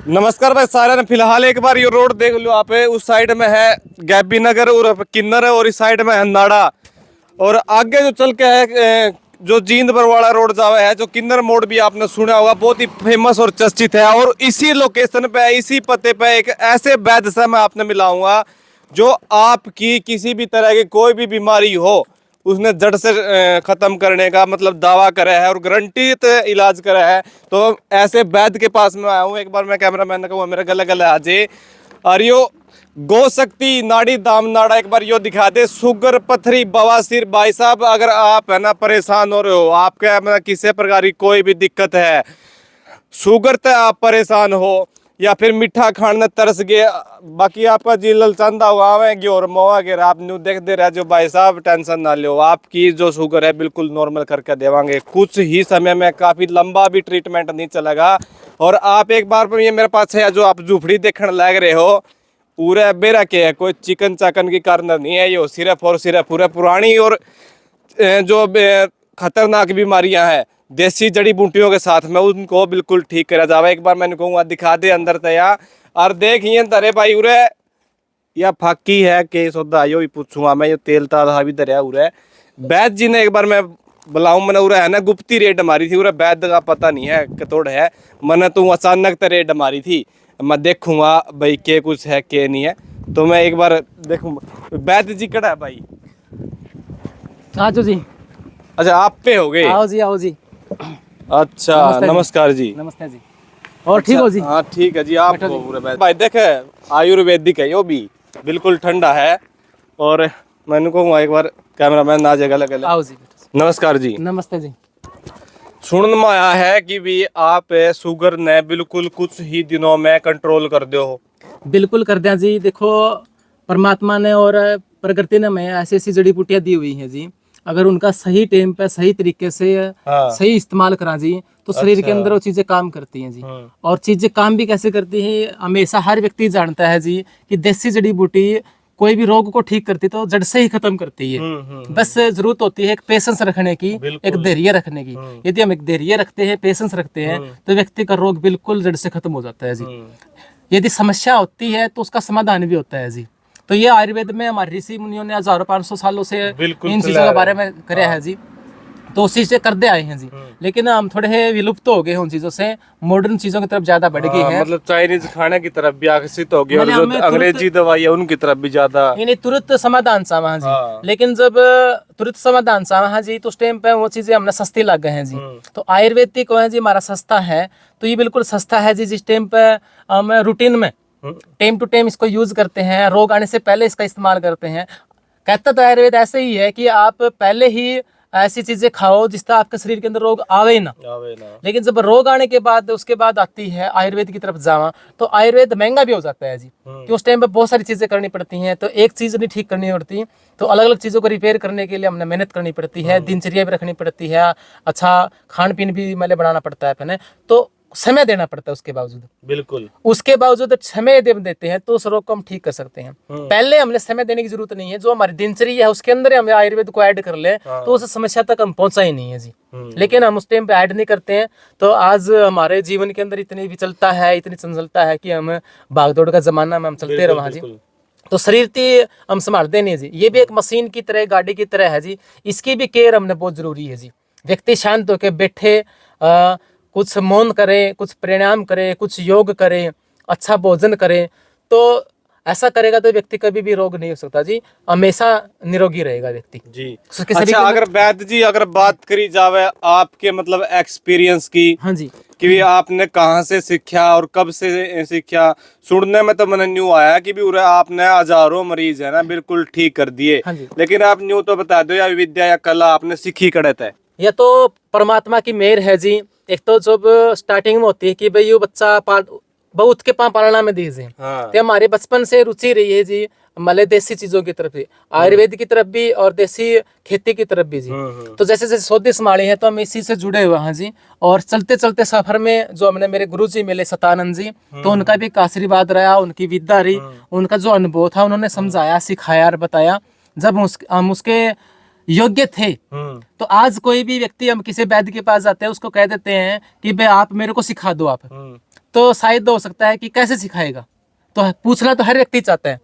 नमस्कार भाई सारे ने। फिलहाल एक बार ये रोड देख लो आप, उस साइड में है गैबी नगर और किन्नर है, और इस साइड में है नाड़ा। और आगे जो चल के है जो जींद बरवाड़ा रोड जावा है, जो किन्नर मोड़ भी आपने सुना होगा, बहुत ही फेमस और चर्चित है। और इसी लोकेशन पे, इसी पते पे एक ऐसे वैद्य से मैं आपने मिलाऊंगा जो आपकी किसी भी तरह की कोई भी बीमारी हो उसने जड़ से खत्म करने का मतलब दावा करा है और गारंटीत इलाज करा है। तो ऐसे वैद्य के पास में आया हूँ। एक बार मैं कैमरामैन ने कहूँगा मेरे गले गले आ जाए। और यो गो शक्ति नाड़ी दाम नाड़ा एक बार यो दिखा दे। शुगर पथरी बवासीर, भाई साहब अगर आप है ना परेशान हो रहे हो, आपके मतलब किसी प्रकार की कोई भी दिक्कत है, शुगर से आप परेशान हो या फिर मीठा खाने तरस गए, बाकी आपका जी ललचंदा हुआ है और मोआ गिर आप न्यू देख दे रहे जो, भाई साहब टेंशन ना लो, आपकी जो शुगर है बिल्कुल नॉर्मल करके देवांगे कुछ ही समय में। काफी लंबा भी ट्रीटमेंट नहीं चलेगा। और आप एक बार ये मेरे पास है जो आप झूपड़ी देखने लग रहे हो, पूरा बेरा के है, कोई चिकन चाकन की कारण नहीं है, ये सिर्फ और सिर्फ पूरा पुरानी और जो खतरनाक बीमारियां हैं देसी जड़ी बूटियों के साथ में उनको बिल्कुल ठीक करा जावे। एक बार मैंने कहूँगा दिखा दे अंदर तया। और देखिए तरे भाई उरे या फाकी है के सौदा यो ही पूछूंगा मैं, ये तेल ताल भी दरिया उरे वैद्य जी ने एक बार मैं बुलाऊं मैंने उरे है ना गुप्ती रेड मारी थी। उरे वैद्य का पता नहीं है कतोड़ है, मैंने तो अचानक तो रेड मारी थी। मैं देखूंगा भाई के कुछ है के नहीं है, तो मैं एक बार देखूंगा। वैद्य जी कड़ा है भाई? आजो जी। अच्छा आप पे हो गए? आओ जी आओ जी। अच्छा नमस्कार जी। नमस्ते जी। और ठीक हो जी? हाँ ठीक है जी। आप भाई देखे आयुर्वेदिक है यो भी, बिल्कुल ठंडा है। और मैंने कहूँगा एक बार कैमरामैन आ जाएगा लगे। आओ जी। नमस्कार जी। नमस्ते जी। सुनने में आया है कि भी आप शुगर ने बिल्कुल कुछ ही दिनों में कंट्रोल कर दो हो। बिल्कुल कर दिया जी। देखो परमात्मा ने और प्रकृति ने हमें ऐसी ऐसी जड़ी बूटियां दी हुई हैं जी, अगर उनका सही टाइम पे सही तरीके से सही इस्तेमाल करा जी तो शरीर के अंदर वो चीजें काम करती हैं जी। और चीजें काम भी कैसे करती हैं, हमेशा हर व्यक्ति जानता है जी कि देसी जड़ी बूटी कोई भी रोग को ठीक करती तो जड़ से ही खत्म करती है। बस जरूरत होती है एक पेशेंस रखने की, एक धैर्य रखने की। यदि हम एक धैर्य रखते हैं, पेशेंस रखते हैं, तो व्यक्ति का रोग बिल्कुल जड़ से खत्म हो जाता है जी। यदि समस्या होती है तो उसका समाधान भी होता है जी। तो ये आयुर्वेद में हमारे ऋषि मुनियों ने हजारों 500 सालों से इन चीजों के बारे में करे है जी, तो उसी से करते आए हैं जी। लेकिन हम थोड़े विलुप्त हो गए हैं उन चीजों से, मॉडर्न चीजों की तरफ ज्यादा बढ़ गई है। मतलब चाइनीज खाने की तरफ भी आकर्षित हो गए और जो अंग्रेजी दवाई है उनकी तरफ भी ज्यादा तुरंत समाधान चाहा जी। लेकिन जब तुरंत समाधान चाहा जी तो उस टाइम पे वो चीजें हमने सस्ती लग गए हैं जी। तो आयुर्वेदिक है जी हमारा सस्ता है, तो ये बिल्कुल सस्ता है जी। जिस टाइम पे हम रूटीन में टाइम टू टाइम इसको यूज करते हैं, रोग आने से पहले इसका इस्तेमाल करते हैं। कहता तो आयुर्वेद ऐसे ही है कि आप पहले ही ऐसी चीजें खाओ जिससे आपके शरीर के अंदर रोग आवे ना। लेकिन जब रोग आने के बाद उसके बाद आती है आयुर्वेद की तरफ जावा, तो आयुर्वेद महंगा भी हो जाता है जी, कि उस टाइम पे बहुत सारी चीजें करनी पड़ती हैं। तो एक चीज नहीं ठीक करनी पड़ती, तो अलग अलग चीजों को रिपेयर करने के लिए हमने मेहनत करनी पड़ती है, दिनचर्या भी रखनी पड़ती है, अच्छा खान पीन भी मतलब बनाना पड़ता है अपने, तो समय देना पड़ता है। उसके बावजूद बिल्कुल उसके बावजूद समय देते हैं तो उस रोग को हम ठीक कर सकते हैं। पहले हमने समय देने की जरूरत नहीं है, जो हमारी दिनचर्या है उसके अंदर हमें आयुर्वेद को ऐड कर ले तो उस समस्या तक हम पहुंचा ही नहीं है जी। लेकिन हम उस टाइम पे ऐड नहीं करते हैं, तो आज हमारे जीवन के अंदर इतनी भी चलता है, इतनी चलता है कि हम भागदौड़ का जमाना में हम चलते रहे जी। तो शरीर की हम संभालते नहीं जी। ये भी एक मशीन की तरह, गाड़ी की तरह है जी, इसकी भी केयर हमने बहुत जरूरी है जी। व्यक्ति शांत होकर बैठे, कुछ मौन करे, कुछ प्राणायाम करे, कुछ योग करे, अच्छा भोजन करे, तो ऐसा करेगा तो व्यक्ति कभी भी रोग नहीं हो सकता जी, हमेशा निरोगी रहेगा व्यक्ति जी। अच्छा अगर वैद्य जी अगर बात करी जावे आपके मतलब एक्सपीरियंस की, हाँ जी, कि आपने कहाँ से सीखा और कब से सीखा? सुनने में तो मैंने न्यू आया कि भी आपने हजारों मरीज है ना बिल्कुल ठीक कर दिए। हाँ लेकिन आप न्यू तो बता दो या विद्या या कला आपने सीखी कड़े थे? यह तो परमात्मा की मेहर है जी। एक तो जब स्टार्टिंग में होती है कि भाई ये बच्चा बहुत के पालना में दीजिए, तो हमारे बचपन से रुचि रही है जी मतलब देसी चीजों की तरफ भी, आयुर्वेद की तरफ भी और देसी खेती की तरफ भी जी। तो जैसे जैसे सौदे संभाले हैं तो हम इसी से जुड़े हुए हैं जी। और चलते चलते सफर में जो हमने मेरे गुरु जी मिले सतानंद जी, तो उनका भी आशीर्वाद रहा, उनकी विद्या रही, उनका जो अनुभव था उन्होंने समझाया, सिखाया और बताया। जब हम उसके योग्य थे, तो आज कोई भी व्यक्ति हम किसी वैद्य के पास जाते हैं उसको कह देते हैं कि भाई आप मेरे को सिखा दो आप, तो शायद हो सकता है कि कैसे सिखाएगा, तो पूछना तो हर व्यक्ति चाहता है,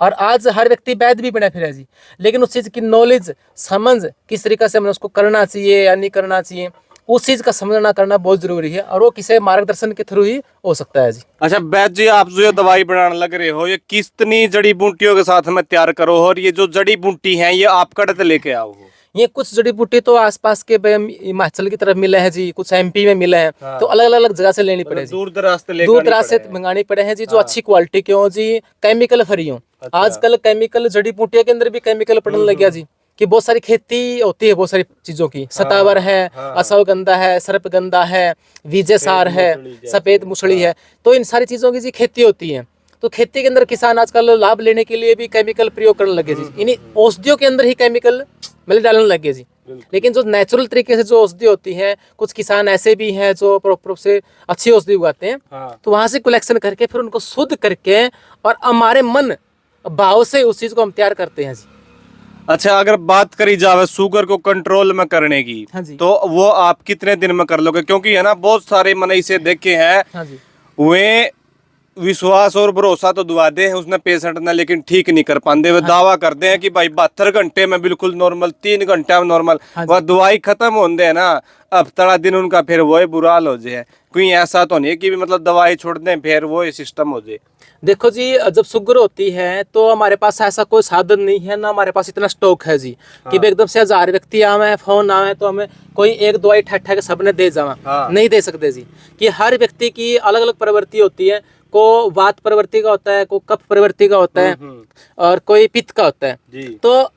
और आज हर व्यक्ति वैद भी बना फिर है जी, लेकिन उस चीज़ की नॉलेज समझ किस तरीके से हमें उसको करना चाहिए या नहीं करना चाहिए, उस चीज़ का समझना करना बहुत जरूरी है, और वो किसी मार्गदर्शन के थ्रू ही हो सकता है जी। अच्छा वैद्य जी, आप जो ये दवाई बनाने लग रहे हो, ये कितनी जड़ी बूटियों के साथ में तैयार करो, और ये जो जड़ी बूटी है ये आप कड़त लेके आओ हो? ये कुछ जड़ी बूटी तो आसपास के हिमाचल की तरफ मिले हैं जी, कुछ एमपी में मिले हैं, हाँ। तो अलग अलग जगह से लेनी पड़े जी, दूर दराज से दूर दराज से मंगानी पड़े हैं जी, जो अच्छी क्वालिटी के हो जी, केमिकल फ्री हो। आजकल केमिकल जड़ी बूटियों के अंदर भी केमिकल पड़ने लग गया जी, कि बहुत सारी खेती होती है बहुत सारी चीजों की, सतावर है, अश्वगंधा है, सर्पगंधा है, विजय सार है, सफेद मुसड़ी है, तो इन सारी चीजों की जी खेती होती है। तो खेती के अंदर किसान आजकल लाभ लेने के लिए भी केमिकल प्रयोग करने लगे जी, इन्हीं औषधियों के अंदर ही केमिकल मतलब डालने लगे जी। लेकिन जो नेचुरल तरीके से जो औषधि होती है, कुछ किसान ऐसे भी हैं जो प्रॉपर से अच्छी औषधि उगाते हैं, तो वहां से कलेक्शन करके फिर उनको शुद्ध करके और हमारे मन भाव से उस चीज को हम तैयार करते हैं जी। अच्छा, अगर बात करी जावे शुगर को कंट्रोल में करने की, हाँ जी। तो वो आप कितने दिन में कर लोगे? क्योंकि है ना बहुत सारे मैंने इसे देखे हैं, हाँ जी। वे विश्वास और भरोसा तो दुआते हैं उसने पेशेंट ने, लेकिन ठीक नहीं कर पाते। वे दावा करते हैं कि भाई 72 घंटे में बिल्कुल नॉर्मल, 3 घंटे में नॉर्मल, वह दवाई खत्म होते है ना, अब तड़ा दिन उनका फिर वही बुरा हाल हो जाए। कोई ऐसा तो नहीं कि भी मतलब दवाई छोड़ दें फिर वो सिस्टम हो जाए? देखो जी, जब शुगर होती है तो हमारे पास ऐसा कोई साधन नहीं है ना, हमारे पास इतना स्टॉक है जी कि एकदम से 1000 व्यक्ति आवे, फोन आवे तो हमें कोई एक दवाई ठक ठक सबने दे जावा, नहीं दे सकते जी। कि हर व्यक्ति की अलग अलग प्रवृत्ति होती है, को वात प्रवृत्ति का होता है, को कफ प्रवृत्ति का होता है, और कोई पित्त का होता है जी। तो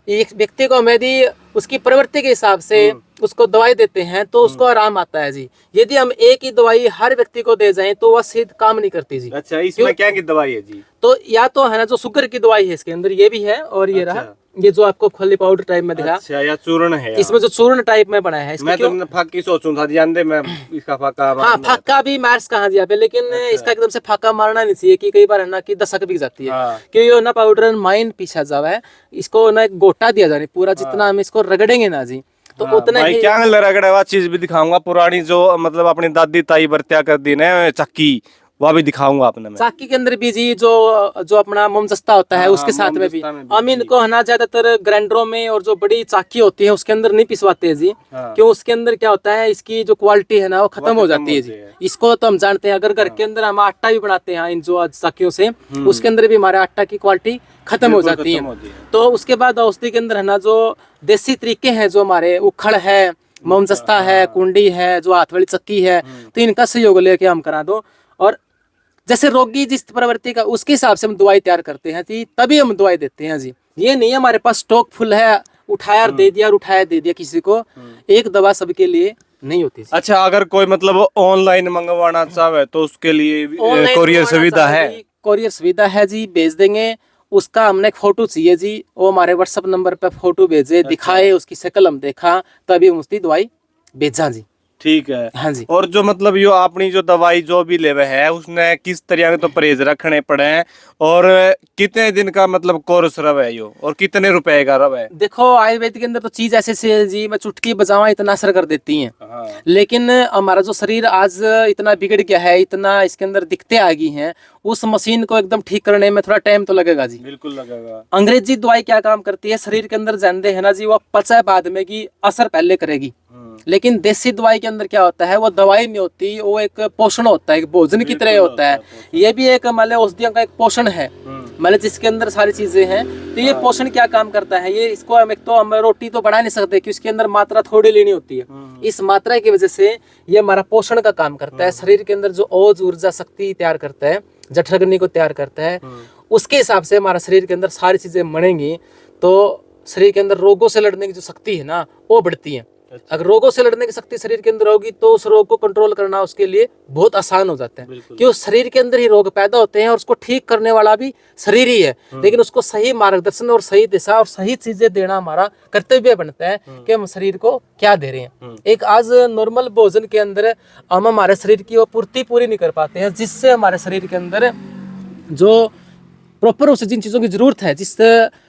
एक व्यक्ति को हम यदि उसकी प्रवृत्ति के हिसाब से उसको दवाई देते हैं तो उसको आराम आता है जी। यदि हम एक ही दवाई हर व्यक्ति को दे जाएं तो वह सीध काम नहीं करती जी। अच्छा, इसमें क्या की दवाई है जी? तो या तो है ना जो शुगर की दवाई है इसके अंदर, ये भी है, और ये रहा ये जो आपको खली पाउडर टाइप में दिखा। अच्छा, या चूर्ण है इसमें जो चूर्ण टाइप में बना है। मैं तो फाकी सोचूं था जानते मैं इसका फाका। हाँ, फाका भी मार्स कहाँ जी पे, लेकिन इसका एकदम से फाका मारना नहीं चाहिए कि कई बार है ना कि दशक भी जाती है, क्योंकि ये ना पाउडर माइन पीछा जावा है, इसको ना एक गोटा दिया जा रहा है पूरा, जितना हम इसको रगड़ेंगे ना जी तो उतना ही। क्या रगड़ा चीज भी दिखाऊंगा पुरानी, जो मतलब अपनी दादी ताई बरत्या कर दी ना चक्की, वह भी दिखाऊंगा अपने में। चाकी के अंदर भी जी जो अपना मोमजस्ता होता है उसके साथ में भी हम इनको है ना ज्यादातर ग्राइंडरों में और जो बड़ी चाकी होती है उसके अंदर नहीं पिसवाते हैं जी। क्यों? उसके अंदर क्या होता है, इसकी जो क्वालिटी है ना वो खत्म हो जाती है जी। इसको तो हम जानते हैं, अगर घर के अंदर हम आटा भी बनाते हैं इन जो चाकियों से, उसके अंदर भी हमारे आटा की क्वालिटी खत्म हो जाती है। तो उसके बाद औषधि के अंदर है ना जो देसी तरीके हैं, जो हमारे उखड़ है, मोमजस्ता है, कुंडी है, जो हाथ वाली चक्की है, तो इनका सहयोग लेके हम करा दो। और जैसे रोगी जिस प्रवृत्ति का उसके हिसाब से हम दवाई तैयार करते हैं जी, तभी हम दवाई देते हैं जी। ये नहीं है हमारे पास स्टॉक फुल है, उठाया दे दिया और उठाया दे दिया किसी को, एक दवा सबके लिए नहीं होती। अच्छा, अगर कोई मतलब ऑनलाइन मंगवाना चाहे तो उसके लिए कोरियर सुविधा है? कोरियर सुविधा है जी, भेज देंगे। उसका हमने एक फोटो चाहिए जी, वो हमारे व्हाट्सएप नंबर पे फोटो भेजे, दिखाए, उसकी शक्ल हम देखा, तभी हम उसकी दवाई भेजा जी। ठीक है। हाँ जी। और जो मतलब यो अपनी जो दवाई जो भी लेवे है उसने किस तरह के तो परहेज रखने पड़े हैं, और कितने दिन का मतलब कोर्स रवे यो, और कितने रुपए का रवे? देखो, आयुर्वेद के अंदर तो चीज ऐसे से जी, मैं चुटकी बजावा इतना असर कर देती हैं। लेकिन हमारा जो शरीर आज इतना बिगड़ गया है, इतना इसके अंदर दिक्कतें आ गई हैं, उस मशीन को एकदम ठीक करने में थोड़ा टाइम तो लगेगा जी। बिल्कुल लगेगा। अंग्रेजी दवाई क्या काम करती है, शरीर के अंदर जानते है ना जी, वो पचा बाद में की असर पहले करेगी। लेकिन देसी दवाई के अंदर क्या होता है, वो दवाई नहीं होती, वो एक पोषण होता है, एक भोजन की तरह होता है। ये भी एक मान लो औषधियों का एक पोषण है, मान लो जिसके अंदर सारी चीजें हैं। तो ये पोषण क्या काम करता है, ये इसको हम एक तो हम रोटी तो बढ़ा नहीं सकते कि उसके अंदर मात्रा थोड़ी लेनी होती है, इस मात्रा की वजह से ये हमारा पोषण का काम करता है। शरीर के अंदर जो ओज ऊर्जा शक्ति तैयार करता है, जठराग्नि को तैयार करता है, उसके हिसाब से हमारा शरीर के अंदर सारी चीजें बनेंगी तो शरीर के अंदर रोगों से लड़ने की जो शक्ति है ना वो बढ़ती है। अगर रोगों से लड़ने की शक्ति शरीर के अंदर होगी तो उस रोग को कंट्रोल करना उसके लिए बहुत आसान हो जाता है, क्योंकि शरीर के अंदर ही रोग पैदा होते हैं और उसको ठीक करने वाला भी शरीर ही है। लेकिन उसको सही मार्गदर्शन और सही दिशा और सही चीजें देना हमारा कर्तव्य बनता है कि हम शरीर को क्या दे रहे हैं। एक आज नॉर्मल भोजन के अंदर हम हमारे शरीर की वो पूर्ति पूरी नहीं कर पाते हैं, जिससे हमारे शरीर के अंदर जो प्रॉपर उसे जिन चीज़ों की ज़रूरत है, जिस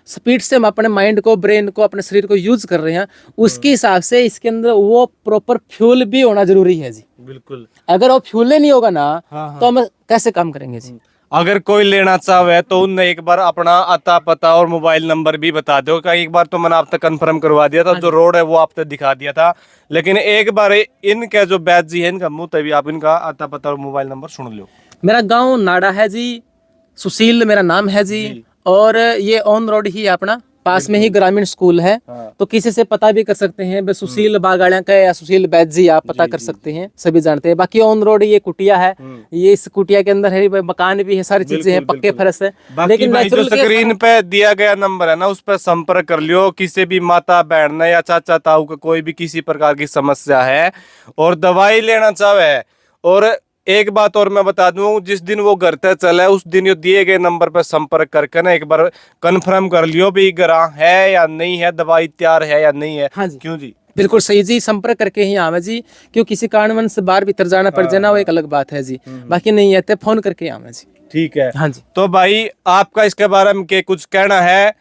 स्पीड से हम अपने माइंड को, ब्रेन को, अपने शरीर को यूज कर रहे हैं, उसके हिसाब से इसके अंदर वो प्रॉपर फ्यूल भी होना जरूरी है जी। बिल्कुल। अगर वो फ्यूल नहीं होगा ना, तो हम कैसे काम करेंगे जी। अगर कोई लेना चाहे तो उनने एक बार अपना आता पता और मोबाइल नंबर भी बता दो। का एक बार तो मैंने आप तक कंफर्म करवा दिया था, जो रोड है वो आप तक दिखा दिया था, लेकिन एक बार इनका जो बैच जी है इनका मुंह तभी आप इनका आता पता और मोबाइल नंबर सुन लो। मेरा गांव नाड़ा है जी, सुशील मेरा नाम है जी, और ये ऑन रोड ही है अपना, पास में ही ग्रामीण स्कूल है। तो किसी से पता भी कर सकते हैं, बस सुशील बागाड़िया का या सुशील बैच जी आप पता कर सकते हैं, सभी जानते हैं। बाकी ऑन रोड ये कुटिया है, ये इस कुटिया के अंदर है मकान भी है, सारी चीजें हैं, पक्के फर्श है। लेकिन भाई जो स्क्रीन पे दिया गया नंबर है ना, उस पर संपर्क कर लियो। किसी भी माता बहन या चाचा ताऊ का कोई भी किसी प्रकार की समस्या है और दवाई लेना चाहे, और एक बात और मैं बता दूं, जिस दिन वो घर तक चले उस दिन ये दिए गए नंबर पर संपर्क करके ना एक बार कंफर्म कर लियो भी ग्रां है या नहीं है, दवाई तैयार है या नहीं है। हाँ जी, क्यों जी? बिल्कुल सही जी, संपर्क करके ही आवे जी। क्यों किसी कारणवश से बाहर भीतर जाना पड़ जाए ना, वो एक अलग बात है जी। बाकी नहीं है तो फोन करके आवे जी। ठीक है। हाँ जी। तो भाई आपका इसके बारे में के कुछ कहना है,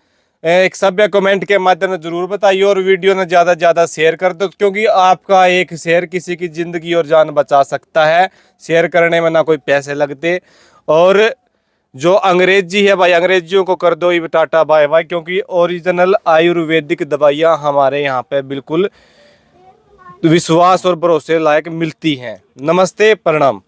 एक सभ्य कमेंट के माध्यम से जरूर बताइए, और वीडियो ने ज्यादा से ज्यादा शेयर कर दो, क्योंकि आपका एक शेयर किसी की जिंदगी और जान बचा सकता है। शेयर करने में ना कोई पैसे लगते, और जो अंग्रेजी है भाई अंग्रेजियों को कर दो ये टाटा बाय बाय, क्योंकि ओरिजिनल आयुर्वेदिक दवाइयाँ हमारे यहाँ पे बिल्कुल विश्वास और भरोसे लायक मिलती हैं। नमस्ते, प्रणाम।